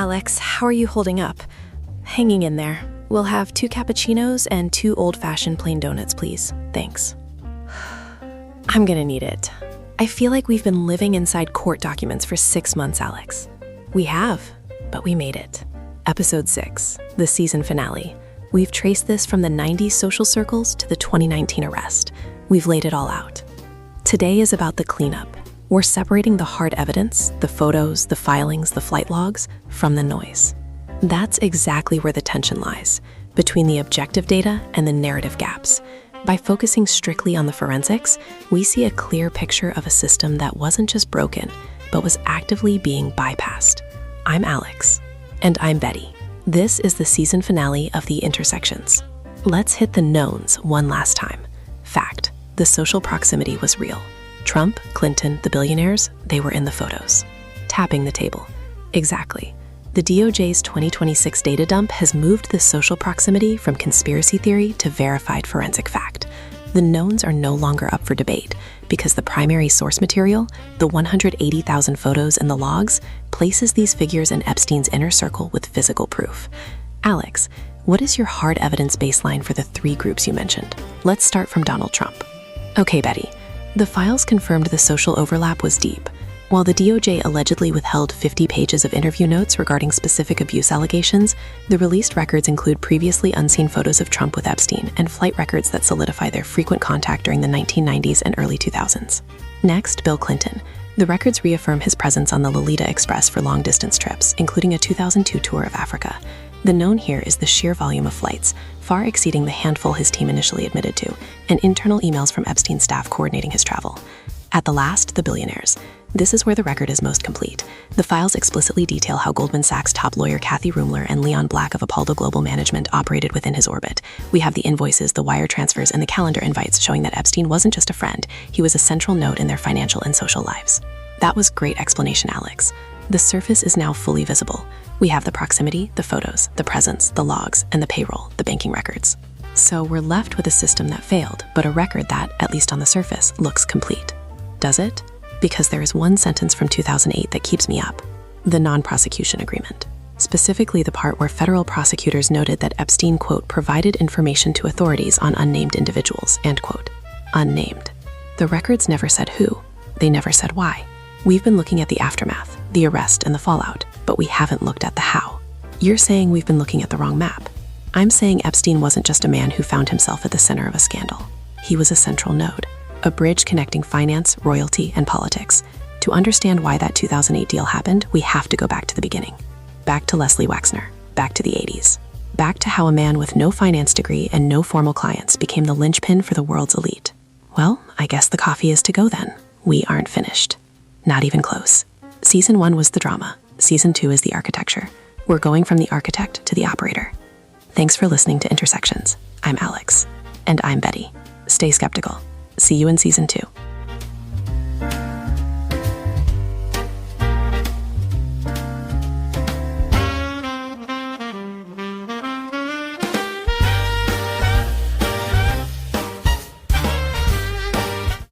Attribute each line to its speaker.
Speaker 1: Alex. How are you holding up? Hanging in there. We'll have 2 cappuccinos and 2 old-fashioned plain donuts, please. Thanks. I'm gonna need it. I feel like we've been living inside court documents for 6 months, Alex. We have, but we made it. Episode 6, the season finale. We've traced this from the 90s social circles to the 2019 arrest. We've laid it all out. Today is about the cleanup. We're separating the hard evidence, the photos, the filings, the flight logs, from the noise. That's exactly where the tension lies, between the objective data and the narrative gaps. By focusing strictly on the forensics, we see a clear picture of a system that wasn't just broken, but was actively being bypassed. I'm Alex. And I'm Betty. This is the season finale of The Intersections. Let's hit the knowns one last time. Fact, the social proximity was real. Trump, Clinton, the billionaires, they were in the photos. Tapping the table. Exactly. The DOJ's 2026 data dump has moved the social proximity from conspiracy theory to verified forensic fact. The knowns are no longer up for debate because the primary source material, the 180,000 photos and the logs, places these figures in Epstein's inner circle with physical proof. Alex, what is your hard evidence baseline for the 3 groups you mentioned? Let's start from Donald Trump. Okay, Betty. The files confirmed the social overlap was deep. While the DOJ allegedly withheld 50 pages of interview notes regarding specific abuse allegations, the released records include previously unseen photos of Trump with Epstein and flight records that solidify their frequent contact during the 1990s and early 2000s. Next, Bill Clinton. The records reaffirm his presence on the Lolita Express for long-distance trips, including a 2002 tour of Africa. The known here is the sheer volume of flights, far exceeding the handful his team initially admitted to, and internal emails from Epstein's staff coordinating his travel. At the last, the billionaires. This is where the record is most complete. The files explicitly detail how Goldman Sachs top lawyer Kathy Rumler and Leon Black of Apollo Global Management operated within his orbit. We have the invoices, the wire transfers, and the calendar invites showing that Epstein wasn't just a friend, he was a central node in their financial and social lives. That was great explanation, Alex. The surface is now fully visible. We have the proximity, the photos, the presence, the logs, and the payroll, the banking records. So we're left with a system that failed, but a record that, at least on the surface, looks complete. Does it? Because there is one sentence from 2008 that keeps me up. The Non-Prosecution Agreement. Specifically the part where federal prosecutors noted that Epstein, quote, provided information to authorities on unnamed individuals, end quote. Unnamed. The records never said who. They never said why. We've been looking at the aftermath, the arrest and the fallout, but we haven't looked at the how. You're saying we've been looking at the wrong map. I'm saying Epstein wasn't just a man who found himself at the center of a scandal. He was a central node. A bridge connecting finance, royalty, and politics. To understand why that 2008 deal happened, we have to go back to the beginning. Back to Leslie Wexner. Back to the 80s. Back to how a man with no finance degree and no formal clients became the linchpin for the world's elite. Well, I guess the coffee is to go then. We aren't finished. Not even close. Season 1 was the drama. Season 2 is the architecture. We're going from the architect to the operator. Thanks for listening to Intersections. I'm Alex. And I'm Betty. Stay skeptical. See you in Season 2.